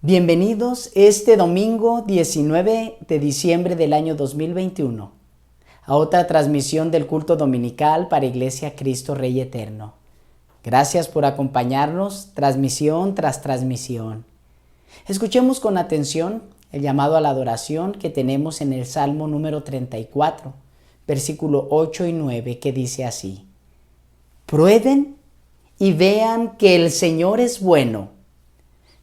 Bienvenidos este domingo 19 de diciembre del año 2021 a otra transmisión del culto dominical para Iglesia Cristo Rey Eterno. Gracias por acompañarnos transmisión tras transmisión. Escuchemos con atención el llamado a la adoración que tenemos en el Salmo número 34, versículo 8 y 9, que dice así: Prueben y vean que el Señor es bueno.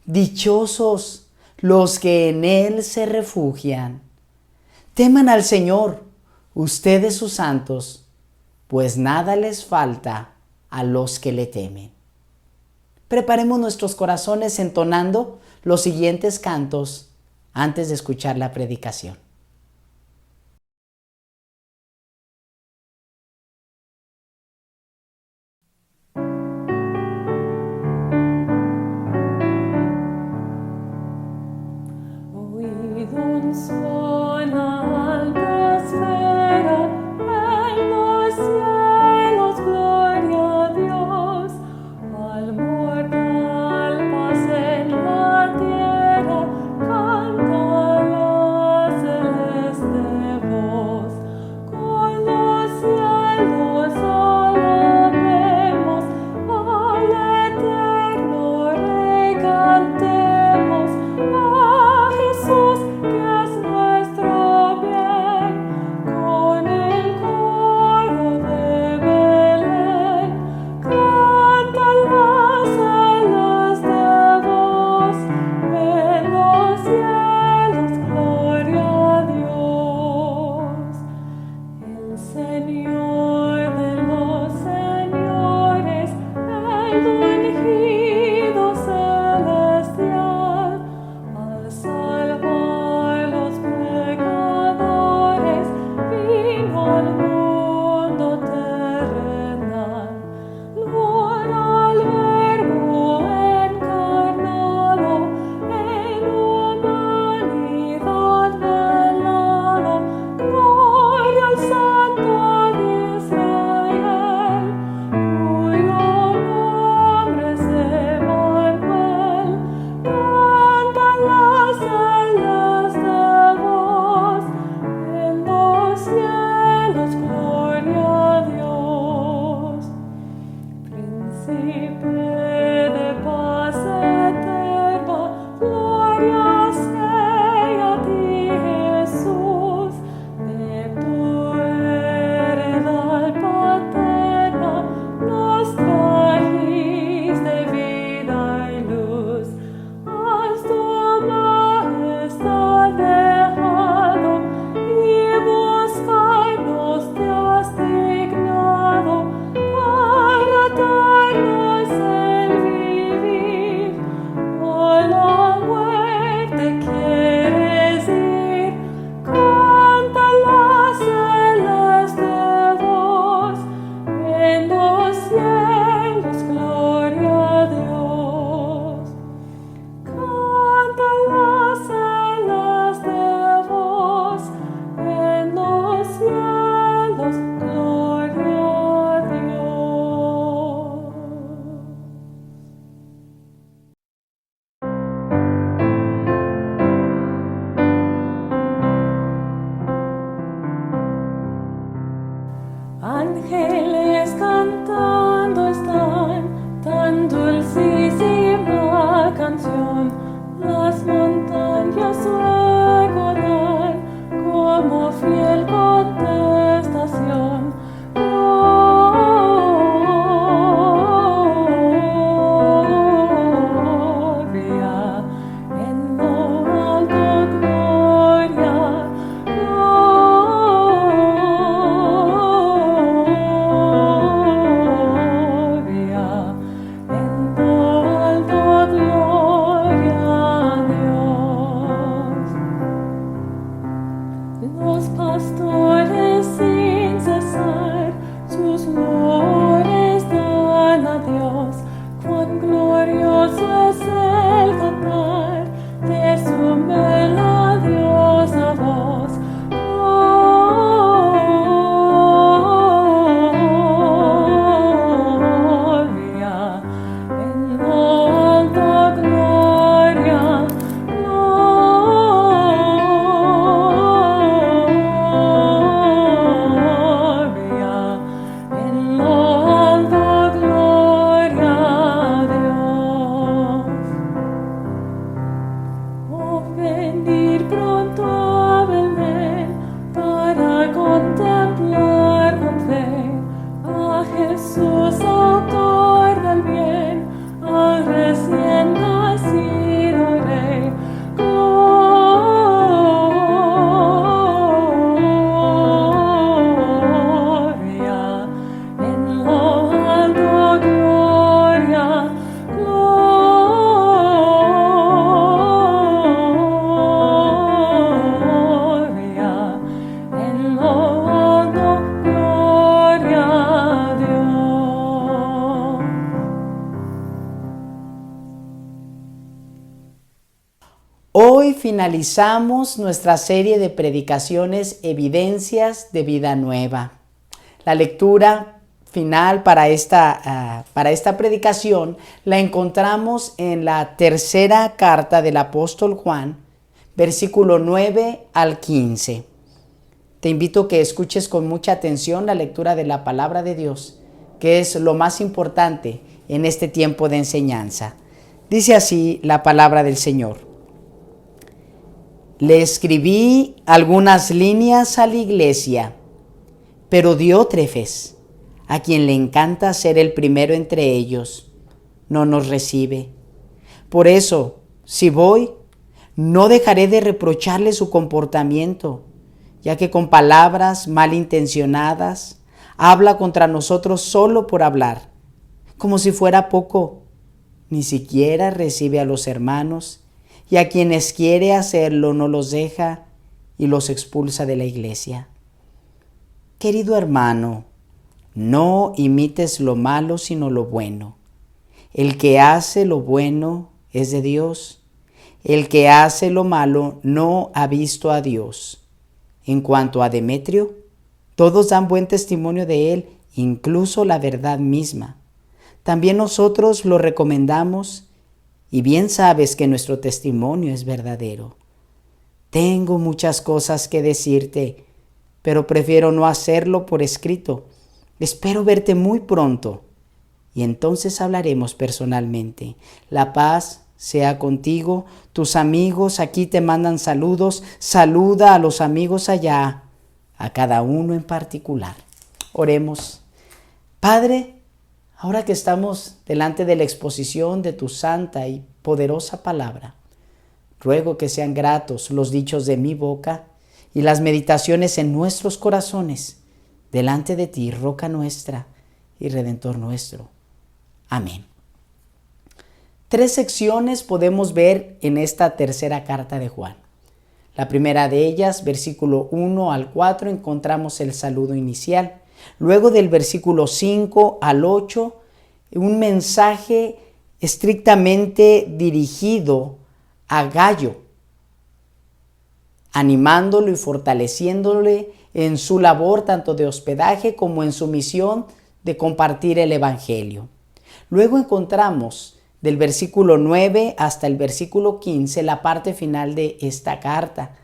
Dichosos los que en Él se refugian. Teman al Señor, ustedes sus santos, pues nada les falta a los que le temen. Preparemos nuestros corazones entonando los siguientes cantos antes de escuchar la predicación. Oíd un suena alta esfera, en los cielos gloria a Dios, al mortal paz en la tierra, canta la celeste voz. Con los cielos alabemos, al eterno Rey cantemos, a Jesús que es nuestro bien, con el coro de Belén, canta la celeste voz, en los cielos gloria a Dios. El Señor de los señores, el ungido celestial, al salvar los pecadores, vino al mundo terrenal. Gloria al Verbo encarnado, en humanidad velado. Gloria al Santo de Israel, cuyo nombre es Emmanuel. Canta la celeste voz, en los cielos gloria a Dios. Príncipe de paz eterna, gloria sea a ti, Jesús, de tu heredad paterna, nos trajiste vida y luz. Has tu majestad dejado, y buscarnos te has dignado, para darnos el vivir. A la muerte quieres ir, canta la celeste voz, en los cielos gloria a Dios. Canta la celeste voz, en los cielos gloria a Dios. Ángeles cantando están, tan dulcísima canción, las montañas luego dan como fiel contestación. Gloria, en lo alto gloria, gloria, en lo alto gloria a Dios. Los pastores sin cesar sus loores dan a Dios, cuán glorioso es el cantar de su melodiosa voz. Gloria, en lo alto gloria, loando, gloria a Dios. Hoy finalizamos nuestra serie de predicaciones Evidencias de Vida Nueva. La lectura final para esta predicación la encontramos en la tercera carta del apóstol Juan, versículo 9 al 15. Te invito a que escuches con mucha atención la lectura de la palabra de Dios, que es lo más importante en este tiempo de enseñanza. Dice así la palabra del Señor. Le escribí algunas líneas a la iglesia, pero Diótrefes, a quien le encanta ser el primero entre ellos, no nos recibe. Por eso, si voy, no dejaré de reprocharle su comportamiento, ya que con palabras malintencionadas habla contra nosotros solo por hablar, como si fuera poco. Ni siquiera recibe a los hermanos, y a quienes quiere hacerlo no los deja y los expulsa de la iglesia. Querido hermano, no imites lo malo sino lo bueno. El que hace lo bueno es de Dios. El que hace lo malo no ha visto a Dios. En cuanto a Demetrio, todos dan buen testimonio de él, incluso la verdad misma. También nosotros lo recomendamos, y bien sabes que nuestro testimonio es verdadero. Tengo muchas cosas que decirte, pero prefiero no hacerlo por escrito. Espero verte muy pronto, y entonces hablaremos personalmente. La paz sea contigo. Tus amigos aquí te mandan saludos. Saluda a los amigos allá, a cada uno en particular. Oremos. Padre, ahora que estamos delante de la exposición de tu santa y poderosa palabra, ruego que sean gratos los dichos de mi boca y las meditaciones en nuestros corazones delante de ti, roca nuestra y redentor nuestro. Amén. 3 secciones podemos ver en esta tercera carta de Juan. La primera de ellas, versículo 1 al 4, encontramos el saludo inicial. Luego del versículo 5 al 8, un mensaje estrictamente dirigido a Gayo, animándolo y fortaleciéndole en su labor tanto de hospedaje como en su misión de compartir el Evangelio. Luego encontramos del versículo 9 hasta el versículo 15 la parte final de esta carta.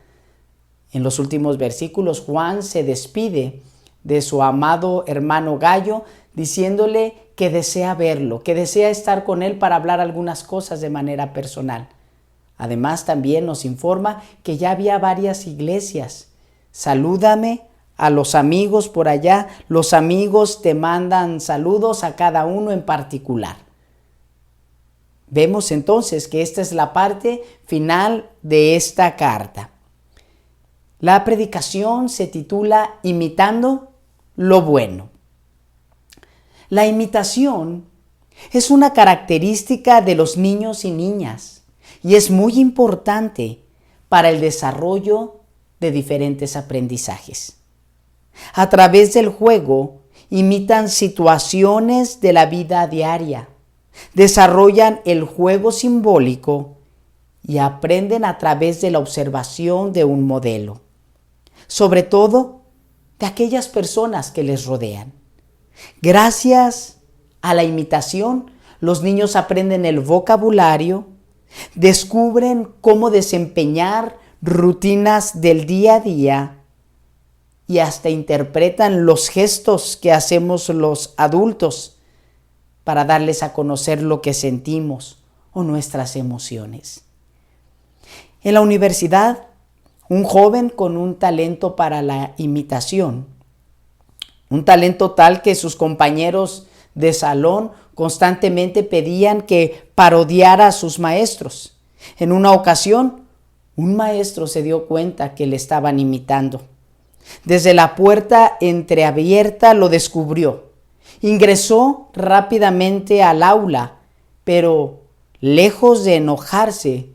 En los últimos versículos, Juan se despide de su amado hermano Gayo, diciéndole que desea verlo, que desea estar con él para hablar algunas cosas de manera personal. Además, también nos informa que ya había varias iglesias. Salúdame a los amigos por allá. Los amigos te mandan saludos a cada uno en particular. Vemos entonces que esta es la parte final de esta carta. La predicación se titula Imitando lo bueno. La imitación es una característica de los niños y niñas y es muy importante para el desarrollo de diferentes aprendizajes. A través del juego imitan situaciones de la vida diaria, desarrollan el juego simbólico y aprenden a través de la observación de un modelo, sobre todo de aquellas personas que les rodean. Gracias a la imitación, los niños aprenden el vocabulario, descubren cómo desempeñar rutinas del día a día y hasta interpretan los gestos que hacemos los adultos para darles a conocer lo que sentimos o nuestras emociones. En la universidad, un joven con un talento para la imitación, un talento tal que sus compañeros de salón constantemente pedían que parodiara a sus maestros. En una ocasión, un maestro se dio cuenta que le estaban imitando. Desde la puerta entreabierta lo descubrió. Ingresó rápidamente al aula, pero lejos de enojarse,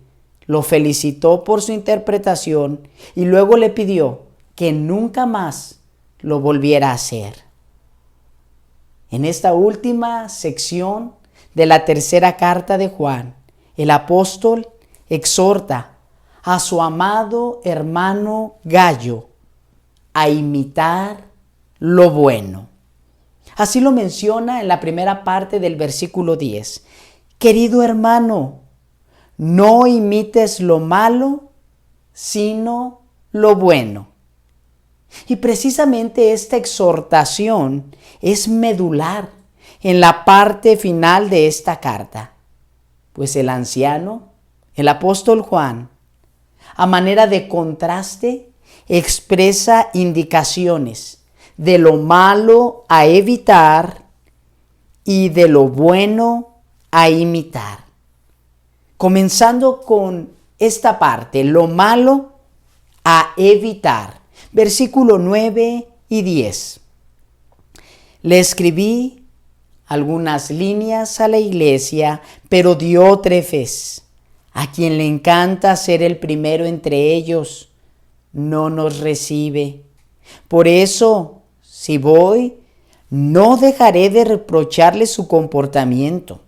lo felicitó por su interpretación y luego le pidió que nunca más lo volviera a hacer. En esta última sección de la tercera carta de Juan, el apóstol exhorta a su amado hermano Gayo a imitar lo bueno. Así lo menciona en la primera parte del versículo 10. Querido hermano, no imites lo malo, sino lo bueno. Y precisamente esta exhortación es medular en la parte final de esta carta, pues el anciano, el apóstol Juan, a manera de contraste, expresa indicaciones de lo malo a evitar y de lo bueno a imitar. Comenzando con esta parte, lo malo a evitar. Versículo 9 y 10. Le escribí algunas líneas a la iglesia, pero Diótrefes, a quien le encanta ser el primero entre ellos, no nos recibe. Por eso, si voy, no dejaré de reprocharle su comportamiento,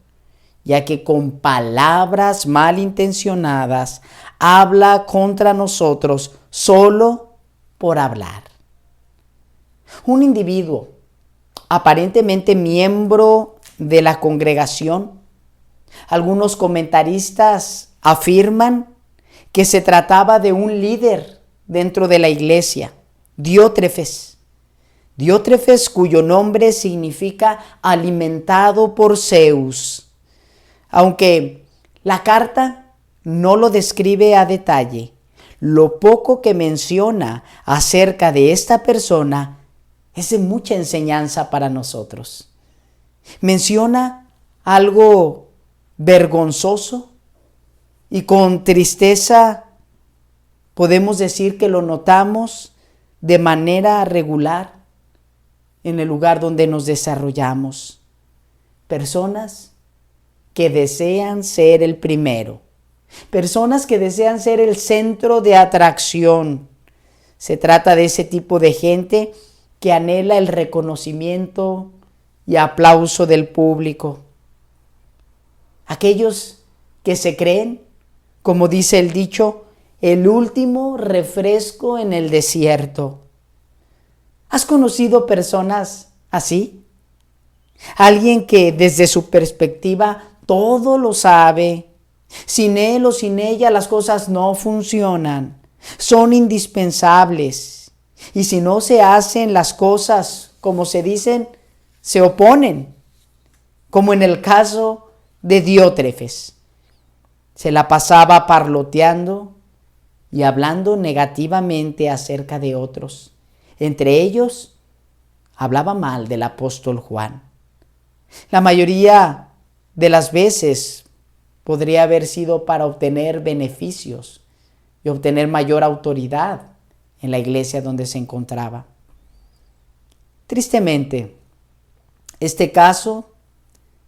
ya que con palabras malintencionadas habla contra nosotros solo por hablar. Un individuo, aparentemente miembro de la congregación, algunos comentaristas afirman que se trataba de un líder dentro de la iglesia, Diótrefes. Diótrefes, cuyo nombre significa alimentado por Zeus. Aunque la carta no lo describe a detalle, lo poco que menciona acerca de esta persona es de mucha enseñanza para nosotros. Menciona algo vergonzoso y con tristeza podemos decir que lo notamos de manera regular en el lugar donde nos desarrollamos. Personas que desean ser el primero. Personas que desean ser el centro de atracción. Se trata de ese tipo de gente que anhela el reconocimiento y aplauso del público. Aquellos que se creen, como dice el dicho, el último refresco en el desierto. ¿Has conocido personas así? Alguien que desde su perspectiva todo lo sabe. Sin él o sin ella las cosas no funcionan. Son indispensables. Y si no se hacen las cosas como se dicen, se oponen. Como en el caso de Diótrefes. Se la pasaba parloteando y hablando negativamente acerca de otros. Entre ellos, hablaba mal del apóstol Juan. La mayoría de las veces podría haber sido para obtener beneficios y obtener mayor autoridad en la iglesia donde se encontraba. Tristemente, este caso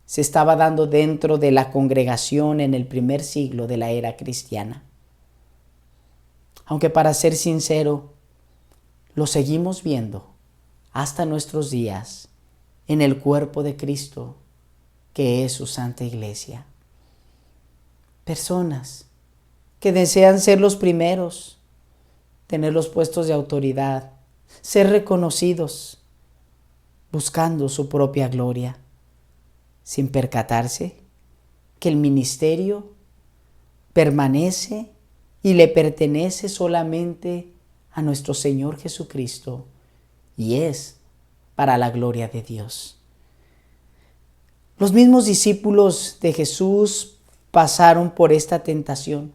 se estaba dando dentro de la congregación en el primer siglo de la era cristiana. Aunque para ser sincero, lo seguimos viendo hasta nuestros días en el cuerpo de Cristo, que es su Santa Iglesia. Personas que desean ser los primeros, tener los puestos de autoridad, ser reconocidos, buscando su propia gloria, sin percatarse que el ministerio permanece y le pertenece solamente a nuestro Señor Jesucristo y es para la gloria de Dios. Los mismos discípulos de Jesús pasaron por esta tentación.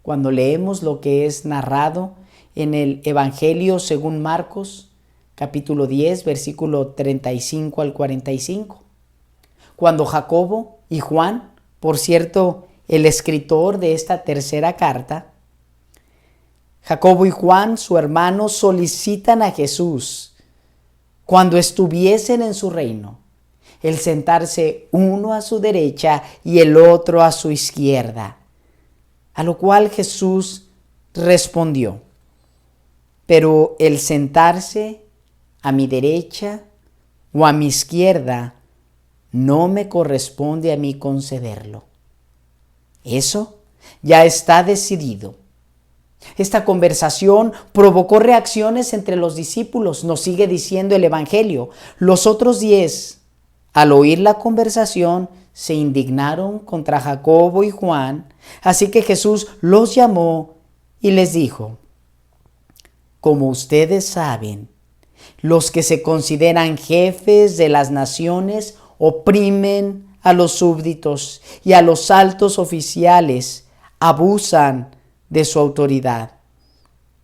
Cuando leemos lo que es narrado en el Evangelio según Marcos, capítulo 10, versículo 35 al 45. Cuando Jacobo y Juan, por cierto, el escritor de esta tercera carta, Jacobo y Juan, su hermano, solicitan a Jesús, cuando estuviesen en su reino, el sentarse uno a su derecha y el otro a su izquierda. A lo cual Jesús respondió: pero el sentarse a mi derecha o a mi izquierda no me corresponde a mí concederlo. Eso ya está decidido. Esta conversación provocó reacciones entre los discípulos, nos sigue diciendo el Evangelio. Los otros 10, al oír la conversación, se indignaron contra Jacobo y Juan, así que Jesús los llamó y les dijo: como ustedes saben, los que se consideran jefes de las naciones oprimen a los súbditos y a los altos oficiales abusan de su autoridad.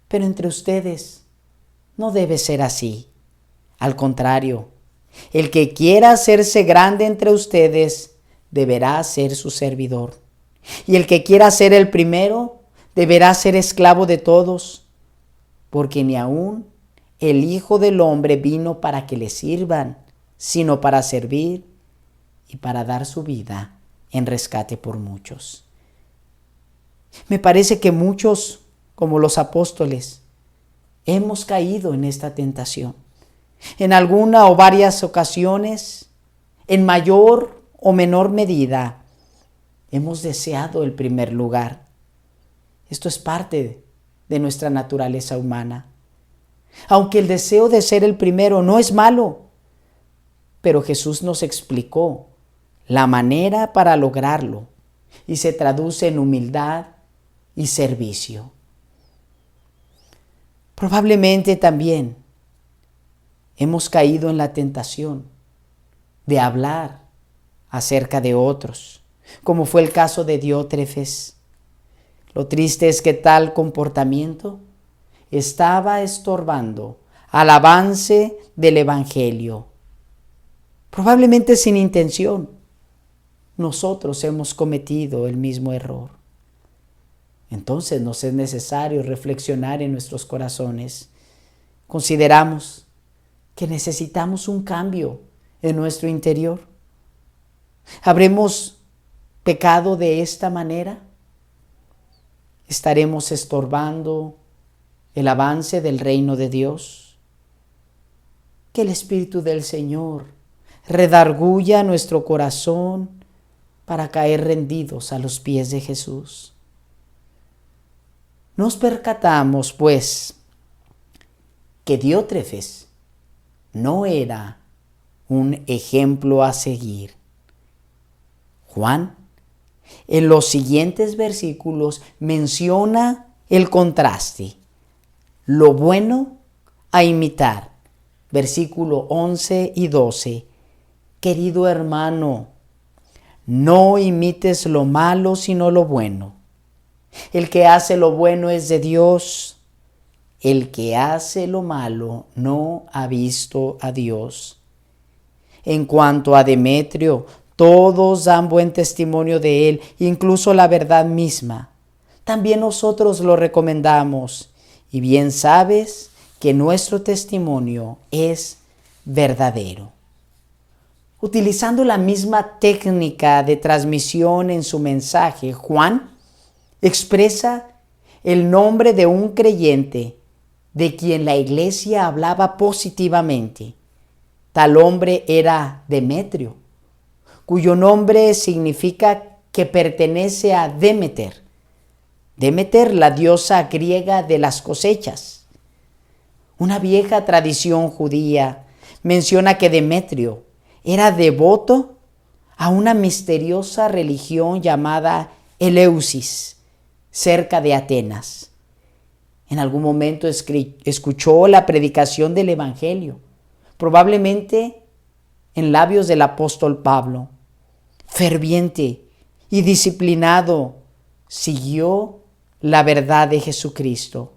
Pero entre ustedes no debe ser así. Al contrario, el que quiera hacerse grande entre ustedes deberá ser su servidor. Y el que quiera ser el primero deberá ser esclavo de todos, porque ni aun el Hijo del Hombre vino para que le sirvan, sino para servir y para dar su vida en rescate por muchos. Me parece que muchos, como los apóstoles, hemos caído en esta tentación. En alguna o varias ocasiones, en mayor o menor medida, hemos deseado el primer lugar. Esto es parte de nuestra naturaleza humana. Aunque el deseo de ser el primero no es malo, pero Jesús nos explicó la manera para lograrlo y se traduce en humildad y servicio. Probablemente también hemos caído en la tentación de hablar acerca de otros, como fue el caso de Diótrefes. Lo triste es que tal comportamiento estaba estorbando al avance del Evangelio. Probablemente sin intención, nosotros hemos cometido el mismo error. Entonces nos es necesario reflexionar en nuestros corazones. Consideramos que necesitamos un cambio en nuestro interior. ¿Habremos pecado de esta manera? ¿Estaremos estorbando el avance del reino de Dios? Que el Espíritu del Señor redarguya nuestro corazón para caer rendidos a los pies de Jesús. Nos percatamos, pues, que Diótrefes no era un ejemplo a seguir. Juan, en los siguientes versículos, menciona el contraste, lo bueno a imitar. Versículo 11 y 12. Querido hermano, no imites lo malo, sino lo bueno. El que hace lo bueno es de Dios. El que hace lo malo no ha visto a Dios. En cuanto a Demetrio, todos dan buen testimonio de él, incluso la verdad misma. También nosotros lo recomendamos, y bien sabes que nuestro testimonio es verdadero. Utilizando la misma técnica de transmisión en su mensaje, Juan expresa el nombre de un creyente de quien la iglesia hablaba positivamente. Tal hombre era Demetrio, cuyo nombre significa que pertenece a Demeter. Demeter, la diosa griega de las cosechas. Una vieja tradición judía menciona que Demetrio era devoto a una misteriosa religión llamada Eleusis, cerca de Atenas. En algún momento escuchó la predicación del Evangelio, probablemente en labios del apóstol Pablo. Ferviente y disciplinado, siguió la verdad de Jesucristo,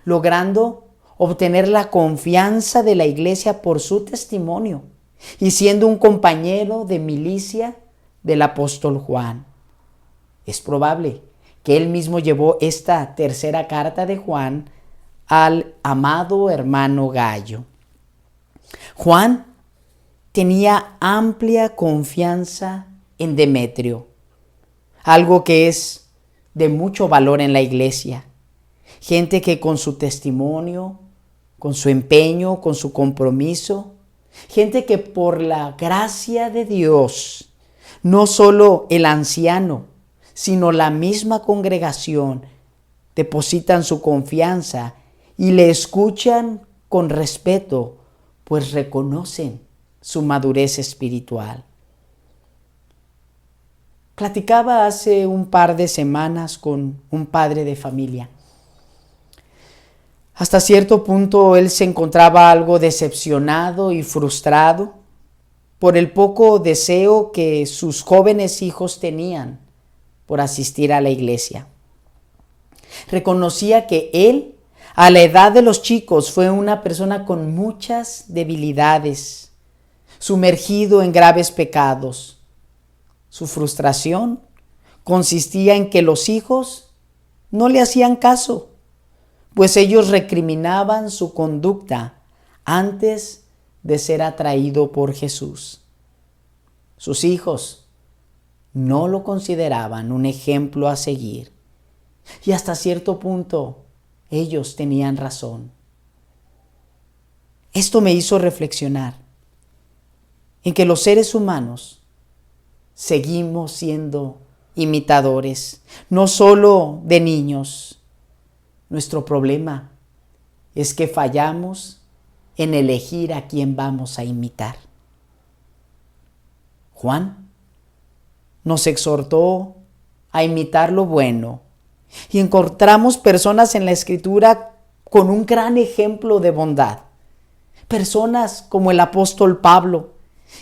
logrando obtener la confianza de la iglesia por su testimonio y siendo un compañero de milicia del apóstol Juan. Es probable que él mismo llevó esta tercera carta de Juan al amado hermano Gayo. Juan tenía amplia confianza en Demetrio, algo que es de mucho valor en la iglesia. gente que con su testimonio, con su empeño, con su compromiso, gente que por la gracia de Dios, no solo el anciano, sino la misma congregación, depositan su confianza y le escuchan con respeto, pues reconocen su madurez espiritual. Platicaba hace un par de semanas con un padre de familia. Hasta cierto punto él se encontraba algo decepcionado y frustrado por el poco deseo que sus jóvenes hijos tenían por asistir a la iglesia. Reconocía que él, a la edad de los chicos, fue una persona con muchas debilidades, sumergido en graves pecados. Su frustración consistía en que los hijos no le hacían caso, pues ellos recriminaban su conducta antes de ser atraído por Jesús. Sus hijos no lo consideraban un ejemplo a seguir, y hasta cierto punto ellos tenían razón. Esto me hizo reflexionar en que los seres humanos seguimos siendo imitadores, no solo de niños. Nuestro problema es que fallamos en elegir a quién vamos a imitar. Juan nos exhortó a imitar lo bueno y encontramos personas en la Escritura con un gran ejemplo de bondad. Personas como el apóstol Pablo,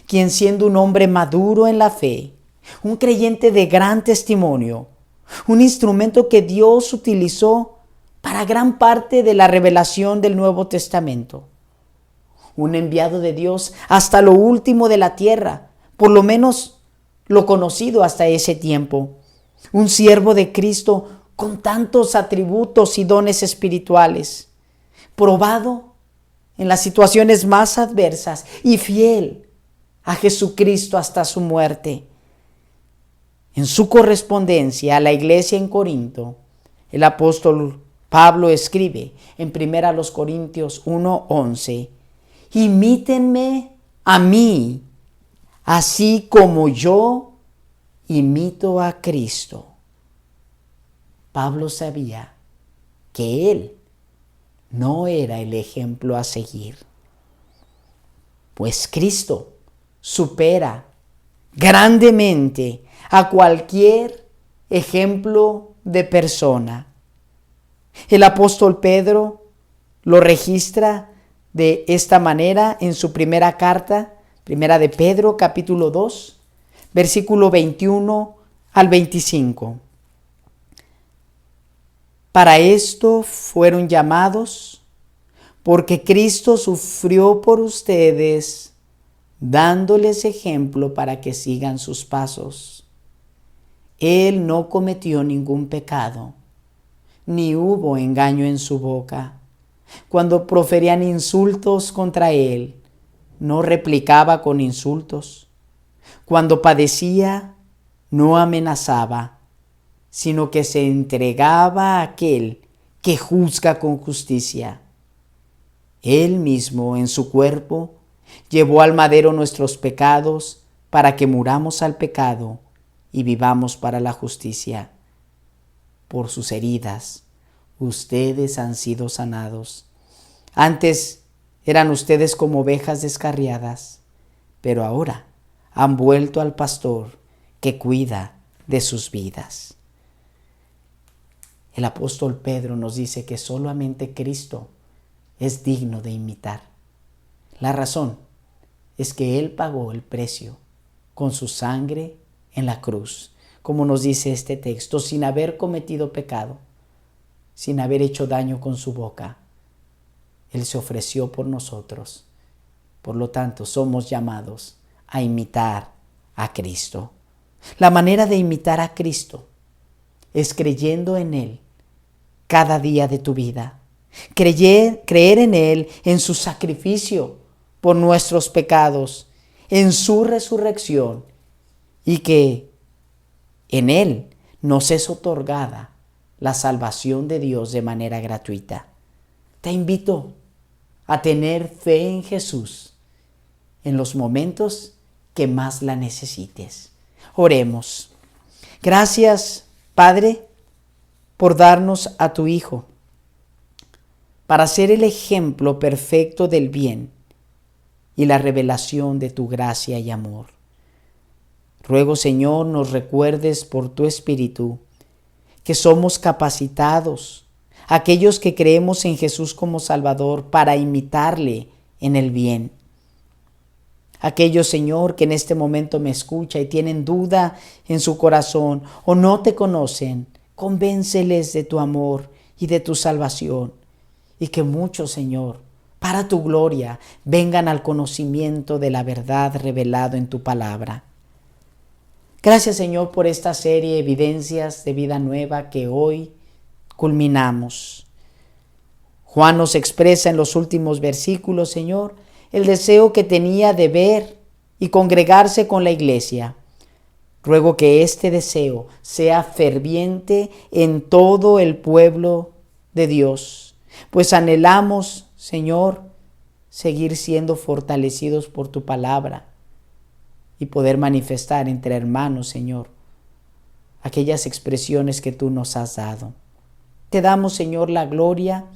quien siendo un hombre maduro en la fe, un creyente de gran testimonio, un instrumento que Dios utilizó para gran parte de la revelación del Nuevo Testamento, un enviado de Dios hasta lo último de la tierra, por lo menos lo conocido hasta ese tiempo, un siervo de Cristo con tantos atributos y dones espirituales, probado en las situaciones más adversas y fiel a Jesucristo hasta su muerte. En su correspondencia a la iglesia en Corinto, el apóstol Pablo escribe en 1 Corintios 1:11, imítenme a mí, así como yo imito a Cristo. Pablo sabía que él no era el ejemplo a seguir, pues Cristo supera grandemente a cualquier ejemplo de persona. El apóstol Pedro lo registra de esta manera en su primera carta, primera de Pedro, capítulo 2, versículo 21 al 25. Para esto fueron llamados, porque Cristo sufrió por ustedes, dándoles ejemplo para que sigan sus pasos. Él no cometió ningún pecado, ni hubo engaño en su boca. Cuando proferían insultos contra él, no replicaba con insultos. Cuando padecía, no amenazaba, sino que se entregaba a aquel que juzga con justicia. Él mismo en su cuerpo llevó al madero nuestros pecados para que muramos al pecado y vivamos para la justicia. Por sus heridas ustedes han sido sanados. Antes eran ustedes como ovejas descarriadas, pero ahora han vuelto al pastor que cuida de sus vidas. El apóstol Pedro nos dice que solamente Cristo es digno de imitar. La razón es que Él pagó el precio con su sangre en la cruz, como nos dice este texto, sin haber cometido pecado, sin haber hecho daño con su boca. Él se ofreció por nosotros. Por lo tanto, somos llamados a imitar a Cristo. La manera de imitar a Cristo es creyendo en Él cada día de tu vida. Creer en Él, en su sacrificio por nuestros pecados, en su resurrección, y que en Él nos es otorgada la salvación de Dios de manera gratuita. Te invito a tener fe en Jesús en los momentos que más la necesites. Oremos. Gracias, Padre, por darnos a tu Hijo, para ser el ejemplo perfecto del bien y la revelación de tu gracia y amor. Ruego, Señor, nos recuerdes por tu Espíritu que somos capacitados, aquellos que creemos en Jesús como Salvador, para imitarle en el bien. Aquellos, Señor, que en este momento me escuchan y tienen duda en su corazón o no te conocen, convénceles de tu amor y de tu salvación. Y que muchos, Señor, para tu gloria, vengan al conocimiento de la verdad revelado en tu palabra. Gracias, Señor, por esta serie de evidencias de vida nueva que hoy culminamos. Juan nos expresa en los últimos versículos, Señor, el deseo que tenía de ver y congregarse con la iglesia. Ruego que este deseo sea ferviente en todo el pueblo de Dios, pues anhelamos, Señor, seguir siendo fortalecidos por tu palabra y poder manifestar entre hermanos, Señor, aquellas expresiones que tú nos has dado. Te damos, Señor, la gloria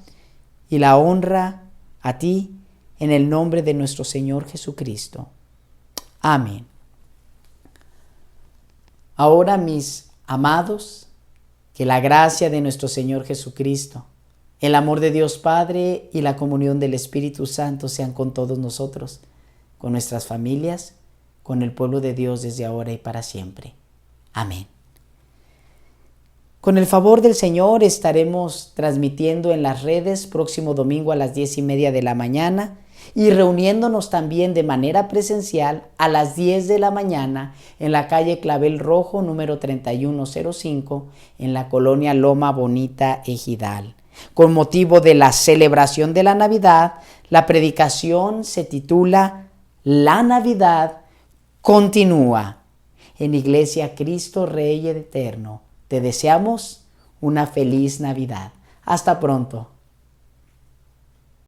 y la honra a ti, en el nombre de nuestro Señor Jesucristo. Amén. Ahora, mis amados, que la gracia de nuestro Señor Jesucristo, el amor de Dios Padre y la comunión del Espíritu Santo sean con todos nosotros, con nuestras familias, con el pueblo de Dios desde ahora y para siempre. Amén. Con el favor del Señor estaremos transmitiendo en las redes próximo domingo a las 10:30 de la mañana y reuniéndonos también de manera presencial a las 10 de la mañana en la calle Clavel Rojo número 3105 en la colonia Loma Bonita, Ejidal. Con motivo de la celebración de la Navidad, la predicación se titula La Navidad continúa. En Iglesia Cristo Rey Eterno, te deseamos una feliz Navidad. Hasta pronto.